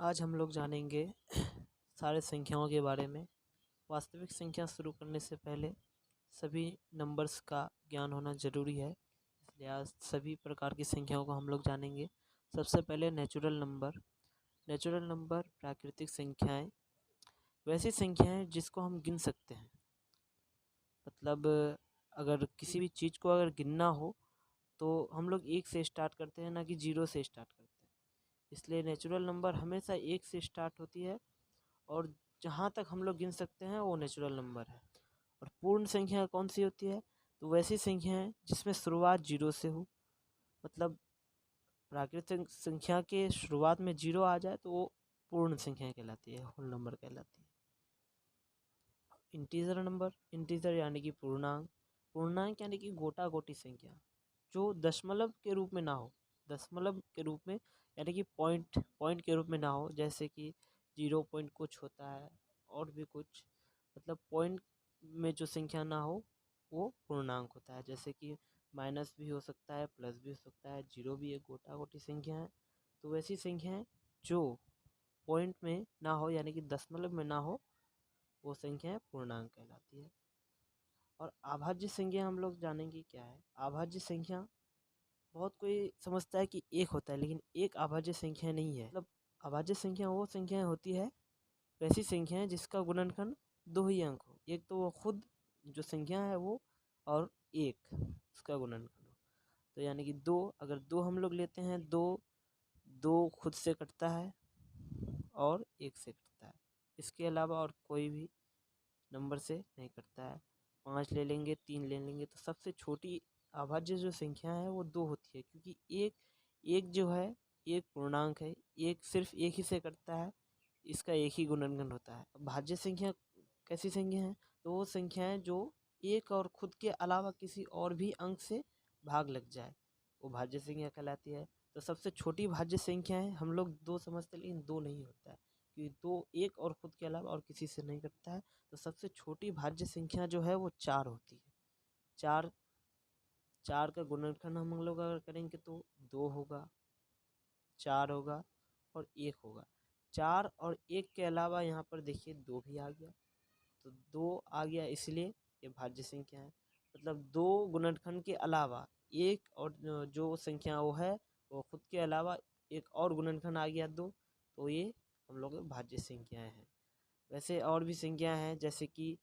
आज हम लोग जानेंगे सारे संख्याओं के बारे में। वास्तविक संख्या शुरू करने से पहले सभी नंबर्स का ज्ञान होना ज़रूरी है, इसलिए आज सभी प्रकार की संख्याओं को हम लोग जानेंगे। सबसे पहले नेचुरल नंबर। नेचुरल नंबर प्राकृतिक संख्याएं, वैसी संख्याएं जिसको हम गिन सकते हैं। मतलब अगर किसी भी चीज़ को अगर गिनना हो तो हम लोग एक से स्टार्ट करते हैं, ना कि जीरो से स्टार्ट करते हैं। इसलिए नेचुरल नंबर हमेशा एक से स्टार्ट होती है और जहाँ तक हम लोग गिन सकते हैं वो नेचुरल नंबर है। और पूर्ण संख्या कौन सी होती है? तो वैसी संख्या है जिसमें शुरुआत जीरो से हो। मतलब प्राकृतिक संख्या के शुरुआत में जीरो आ जाए तो वो पूर्ण संख्या कहलाती है, होल नंबर कहलाती है। इंटीजर नंबर, इंटीजर यानी कि पूर्णांक। पूर्णांक यानी कि गोटा गोटी संख्या जो दशमलव के रूप में ना हो। दशमलव के रूप में यानी कि पॉइंट पॉइंट के रूप में ना हो, जैसे कि 0 कुछ होता है और भी कुछ। मतलब पॉइंट में जो संख्या ना हो वो पूर्णांक होता है। जैसे कि माइनस भी हो सकता है, प्लस भी हो सकता है, जीरो भी एक गोटा गोटी संख्या है। तो वैसी संख्याएं जो पॉइंट में ना हो यानी कि दशमलव में ना हो वो संख्या पूर्णांक कहलाती है। और अभाज्य संख्या हम लोग जानेंगे क्या है। अभाज्य संख्या बहुत कोई समझता है कि एक होता है, लेकिन एक अभाज्य संख्या नहीं है। मतलब अभाज्य संख्या वो संख्या होती है, वैसी संख्या है जिसका गुणनखंड दो ही अंक हो। एक तो वो खुद जो संख्या है वो, और एक उसका गुणनखंड हो। तो यानी कि दो, अगर दो हम लोग लेते हैं, दो दो खुद से कटता है और एक से कटता है। इसके अलावा और कोई भी नंबर से नहीं कटता है। 5 ले लेंगे, 3 ले लेंगे, तो सबसे छोटी अभाज्य जो संख्या है वो दो होती है, क्योंकि एक एक जो है एक पूर्णांक है, एक सिर्फ एक ही से कटता है, इसका एक ही गुणनखंड होता है। भाज्य संख्या कैसी संख्या है? तो वो संख्याएं जो एक और खुद के अलावा किसी और भी अंक से भाग लग जाए वो भाज्य संख्या कहलाती है। तो सबसे छोटी भाज्य संख्याएं हम लोग दो समझते हैं, लेकिन दो नहीं होता है, क्योंकि दो एक और खुद के अलावा और किसी से नहीं कटता है। तो सबसे छोटी भाज्य संख्या जो है वो 4 होती है। चार चार का गुणनखंड हम लोग अगर करेंगे तो 2 होगा, 4 होगा और 1 होगा। 4 और 1 के अलावा यहाँ पर देखिए 2 भी आ गया, तो 2 आ गया, इसलिए ये भाज्य संख्या है। मतलब दो गुणनखंड के अलावा एक और जो संख्या वो है वो खुद के अलावा एक और गुणनखंड आ गया 2, तो ये हम लोग भाज्य संख्याएं हैं। वैसे और भी संख्या हैं, जैसे कि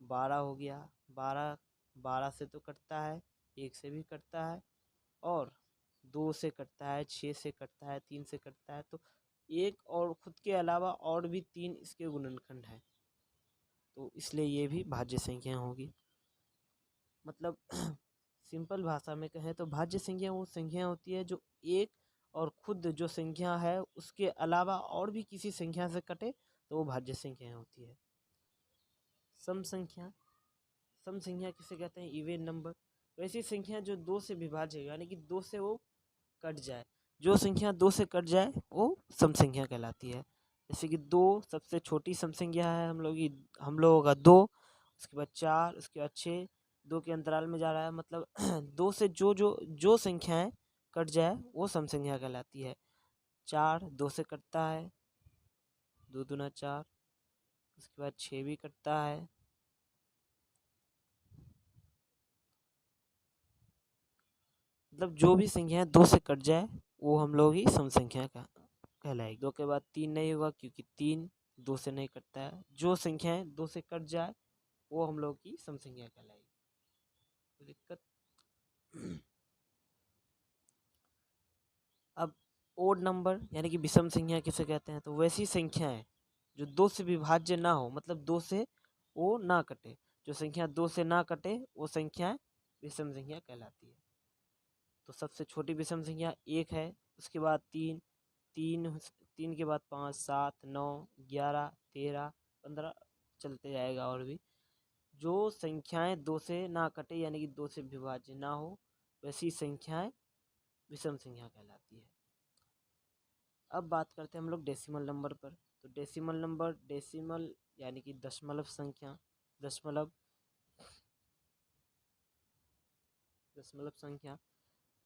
12 हो गया। 12 12 से तो कटता है, एक से भी कटता है, और 2 से कटता है, 6 से कटता है, 3 से कटता है। तो एक और खुद के अलावा और भी 3 इसके गुणनखंड हैं, तो इसलिए ये भी भाज्य संख्या होगी। मतलब सिंपल भाषा में कहें तो भाज्य संख्या वो संख्या होती है जो एक और खुद जो संख्या है उसके अलावा और भी किसी संख्या से कटे तो वो भाज्य संख्या होती है। सम संख्या, सम संख्या किसे कहते हैं? Even number. वैसी संख्या जो दो से विभाज्य यानी कि दो से वो कट जाए। जो संख्या दो से कट जाए वो सम संख्या कहलाती है। जैसे कि दो सबसे छोटी सम संख्या है हम लोगों का दो, उसके बाद 4, उसके बाद 6, 2 के अंतराल में जा रहा है। मतलब दो से जो संख्याएं कट जाए वो सम संख्या कहलाती है। 4 2 से कटता है, 2 दूना 4, उसके बाद 6 भी कटता है। मतलब जो भी संख्या दो से कट जाए वो हम लोग ही सम संख्या का कहलाएगी। 2 के बाद 3 नहीं होगा, क्योंकि 3 2 से नहीं कटता है। जो संख्याएं 2 से कट जाए वो हम लोग की सम संख्या कहलाएगी। कोई दिक्कत? अब ओड नंबर यानी कि विषम संख्या किसे कहते हैं? तो वैसी संख्याएं जो दो से विभाज्य ना हो, मतलब दो से वो ना कटे। जो संख्या दो से ना कटे वो संख्या विषम संख्या कहलाती है। तो सबसे छोटी विषम संख्या 1 है, उसके बाद 3, 3 के बाद 5, 7, 9, 11, 13, 15 चलते जाएगा। और भी जो संख्याएं दो से ना कटे यानी कि दो से विभाज्य ना हो वैसी संख्याएं विषम संख्या कहलाती है। अब बात करते हैं हम लोग डेसिमल नंबर पर। तो डेसिमल नंबर, डेसिमल यानी कि दशमलव संख्या, दशमलव दशमलव संख्या।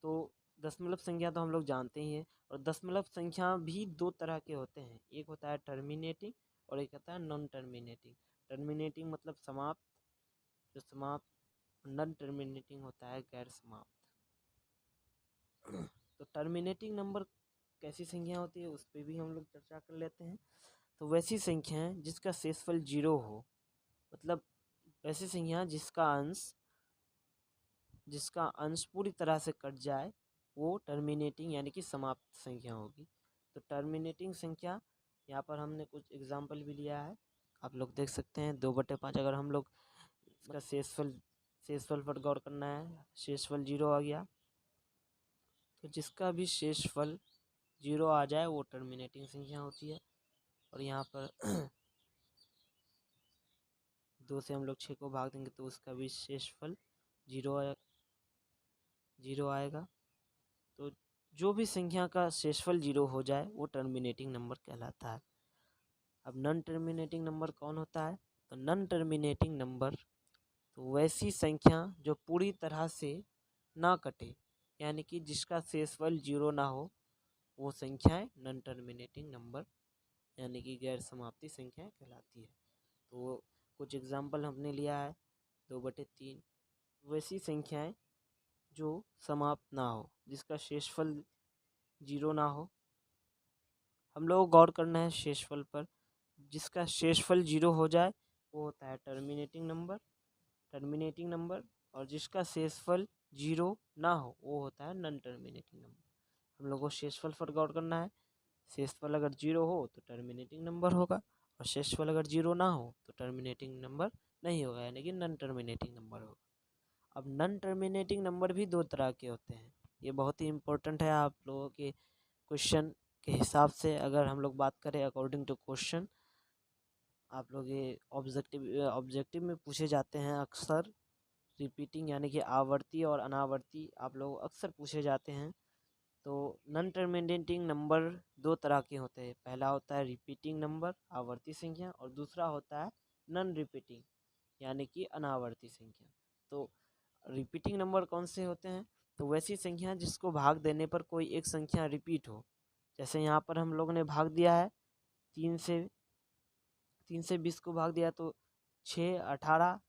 तो दशमलव संख्या तो हम लोग जानते ही हैं। और दशमलव संख्या भी दो तरह के होते हैं, एक होता है टर्मिनेटिंग और एक होता है नॉन टर्मिनेटिंग। टर्मिनेटिंग मतलब समाप्त, जो समाप्त, नॉन टर्मिनेटिंग होता है गैर समाप्त। तो टर्मिनेटिंग नंबर कैसी संख्या होती है उस पर भी हम लोग चर्चा कर लेते हैं। तो वैसी संख्याएं जिसका शेषफल 0 हो, मतलब वैसी संख्या जिसका अंश पूरी तरह से कट जाए, वो टर्मिनेटिंग यानी कि समाप्त संख्या होगी। तो टर्मिनेटिंग संख्या, यहाँ पर हमने कुछ एग्जाम्पल भी लिया है, आप लोग देख सकते हैं। 2/5 अगर हम लोग इसका शेषफल पर गौर करना है, शेषफल 0 आ गया, तो जिसका भी शेषफल 0 आ जाए वो टर्मिनेटिंग संख्या होती है। और यहाँ पर 2 से हम लोग 6 को भाग देंगे तो उसका भी शेषफल 0 आएगा। तो जो भी संख्या का शेषफल 0 हो जाए वो टर्मिनेटिंग नंबर कहलाता है। अब नॉन टर्मिनेटिंग नंबर कौन होता है? तो नॉन टर्मिनेटिंग नंबर तो वैसी संख्या जो पूरी तरह से ना कटे, यानी कि जिसका शेषफल 0 ना हो, वो संख्याएं नॉन टर्मिनेटिंग नंबर यानी कि गैर समाप्ति संख्याएं कहलाती है। तो कुछ एग्जाम्पल हमने लिया है, 2/3 वैसी संख्याएं जो समाप्त ना हो, जिसका शेषफल 0 ना हो। हम लोग गौर करना है शेषफल पर, जिसका शेषफल 0 हो जाए वो होता है टर्मिनेटिंग नंबर, और जिसका शेषफल 0 ना हो वो होता है नॉन टर्मिनेटिंग नंबर। हम लोग को शेषफल पर गौर करना है, शेषफल अगर 0 हो तो टर्मिनेटिंग नंबर होगा, और शेषफल अगर 0 ना हो तो टर्मिनेटिंग नंबर नहीं होगा, यानी कि नॉन टर्मिनेटिंग नंबर होगा। अब नॉन टर्मिनेटिंग नंबर भी दो तरह के होते हैं, ये बहुत ही इम्पोर्टेंट है आप लोगों के क्वेश्चन के हिसाब से। अगर हम लोग बात करें अकॉर्डिंग टू क्वेश्चन, आप लोग ये ऑब्जेक्टिव में पूछे जाते हैं अक्सर, रिपीटिंग यानी कि आवर्ती और अनावर्ती आप लोग अक्सर पूछे जाते हैं। तो नॉन टर्मिनेटिंग नंबर दो तरह के होते हैं, पहला होता है रिपीटिंग नंबर आवर्ती संख्या, और दूसरा होता है नॉन रिपीटिंग यानी कि अनावर्ती संख्या। तो रिपीटिंग नंबर कौन से होते हैं? तो वैसी संख्या जिसको भाग देने पर कोई एक संख्या रिपीट हो। जैसे यहाँ पर हम लोग ने भाग दिया है 3 से 20 को भाग दिया, तो 6 18,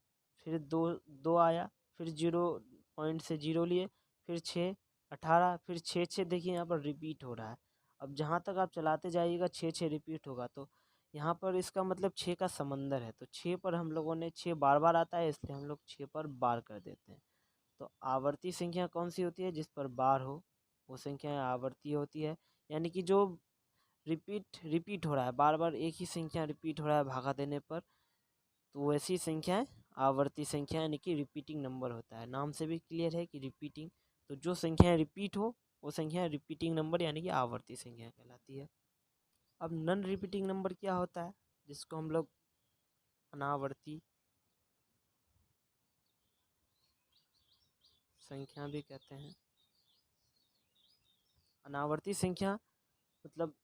फिर 2 आया, फिर 0 पॉइंट से 0 लिए, फिर 6 18, फिर 6 देखिए यहाँ पर रिपीट हो रहा है। अब जहाँ तक आप चलाते जाइएगा 6 रिपीट होगा, तो यहाँ पर इसका मतलब 6 का समंदर है। तो 6 पर हम लोगों ने 6 बार बार आता है, इसलिए हम लोग 6 पर बार कर देते हैं। तो आवर्ती संख्या कौन सी होती है? जिस पर बार हो वो संख्या आवर्ती होती है, यानी कि जो रिपीट हो रहा है, बार बार एक ही संख्या रिपीट हो रहा है भागा देने पर, तो वैसी संख्याएं आवर्ती संख्या यानी कि रिपीटिंग नंबर होता है। नाम से भी क्लियर है कि रिपीटिंग, तो जो संख्याएं रिपीट हो वो संख्या रिपीटिंग नंबर यानी कि आवर्ती संख्या कहलाती है। अब नॉन रिपीटिंग नंबर क्या होता है, जिसको हम लोग अनावर्ती संख्या भी कहते हैं। अनावर्ती संख्या मतलब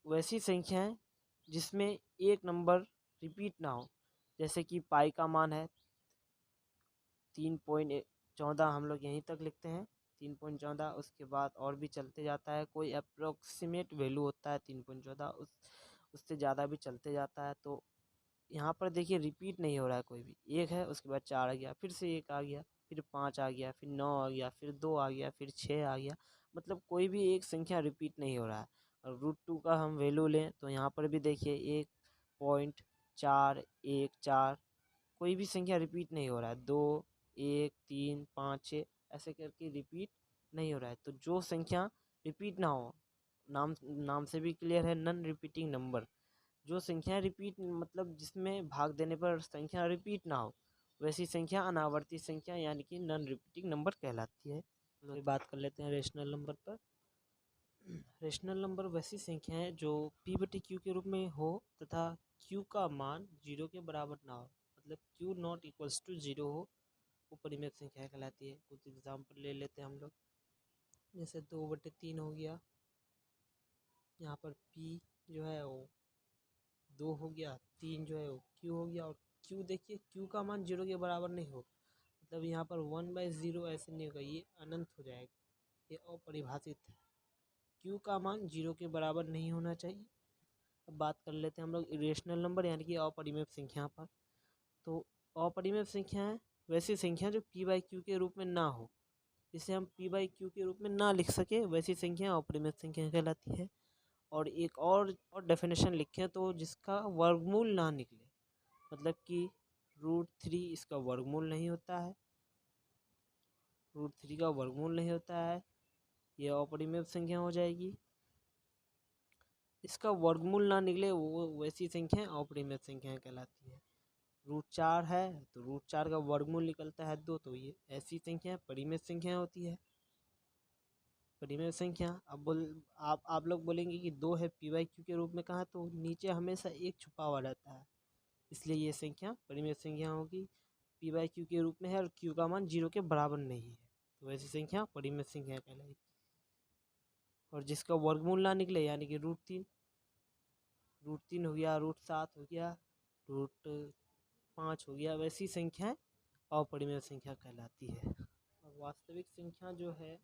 वैसी संख्याएं जिसमें एक नंबर रिपीट ना हो। जैसे कि पाई का मान है 3.14, हम लोग यहीं तक लिखते हैं 3.14, उसके बाद और भी चलते जाता है, कोई अप्रोक्सीमेट वैल्यू होता है 3.14, उससे ज़्यादा भी चलते जाता है। तो यहाँ पर देखिए रिपीट नहीं हो रहा है कोई भी, एक है उसके बाद 4 आ गया, फिर से 1 आ गया, फिर 5 आ गया, फिर 9 आ गया, फिर 2 आ गया, फिर 6 आ गया, मतलब कोई भी एक संख्या रिपीट नहीं हो रहा है। और √2 का हम वैल्यू लें तो यहाँ पर भी देखिए 1.414, कोई भी संख्या रिपीट नहीं हो रहा है, 2 1 3 5 6 ऐसे करके रिपीट नहीं हो रहा है। तो जो संख्या रिपीट ना हो, नाम नाम से भी क्लियर है नॉन रिपीटिंग नंबर, जो संख्या रिपीट मतलब जिसमें भाग देने पर संख्या रिपीट ना हो, वैसी संख्या अनावर्ती संख्या यानी कि नॉन रिपीटिंग नंबर कहलाती है। तो बात कर लेते हैं रेशनल नंबर पर। रेशनल नंबर वैसी संख्या है जो p/q के रूप में हो तथा q का मान 0 के बराबर ना हो, मतलब q नॉट इक्वल्स टू 0 हो, वो परिमेय संख्या कहलाती है। कुछ एग्जाम्पल ले लेते हैं हम लोग, जैसे 2/3 हो गया, यहाँ पर p जो है वो 2 हो गया, 3 जो है वो q हो गया, और q देखिए q का मान 0 के बराबर नहीं हो, मतलब यहाँ पर 1/0 ऐसे नहीं होगा, ये अनंत हो जाएगा। ये अपरिभाषित है। क्यू का मान 0 के बराबर नहीं होना चाहिए। अब बात कर लेते हैं हम लोग इरेशनल नंबर यानी कि अपरिमेय संख्या पर। तो अपरिमेय संख्या है वैसी संख्या जो p बाई क्यू के रूप में ना हो, जिसे हम p बाई क्यू के रूप में ना लिख सके, वैसी संख्या अपरिमेय संख्या कहलाती है। और एक और डेफिनेशन लिखें तो जिसका वर्गमूल ना निकले, मतलब कि √3 इसका वर्गमूल नहीं होता है, √3 का वर्गमूल नहीं होता है, यह अपरिमेय संख्या हो जाएगी। इसका वर्गमूल ना निकले वो वैसी संख्या अपरिमेय संख्या कहलाती है। √4 है तो √4 का वर्गमूल निकलता है 2, तो ये ऐसी संख्या परिमेय संख्या होती है। परिमेय संख्या अब आप लोग बोलेंगे कि 2 है p बाई क्यू के रूप में कहा, तो नीचे हमेशा एक छुपा हुआ रहता है, इसलिए ये संख्या परिमेय संख्या होगी। p बाई क्यू के रूप में है और q का मान 0 के बराबर नहीं है, तो ऐसी संख्या परिमेय संख्या कहलाएगी। और जिसका वर्गमूल ना निकले यानी कि √3 हो गया, √7 हो गया, √5 हो गया, वैसी संख्याएं अपरिमेय संख्या कहलाती है। और वास्तविक संख्या जो है,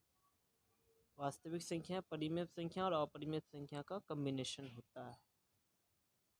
वास्तविक संख्या परिमेय संख्या और अपरिमेय संख्या का कॉम्बिनेशन होता है।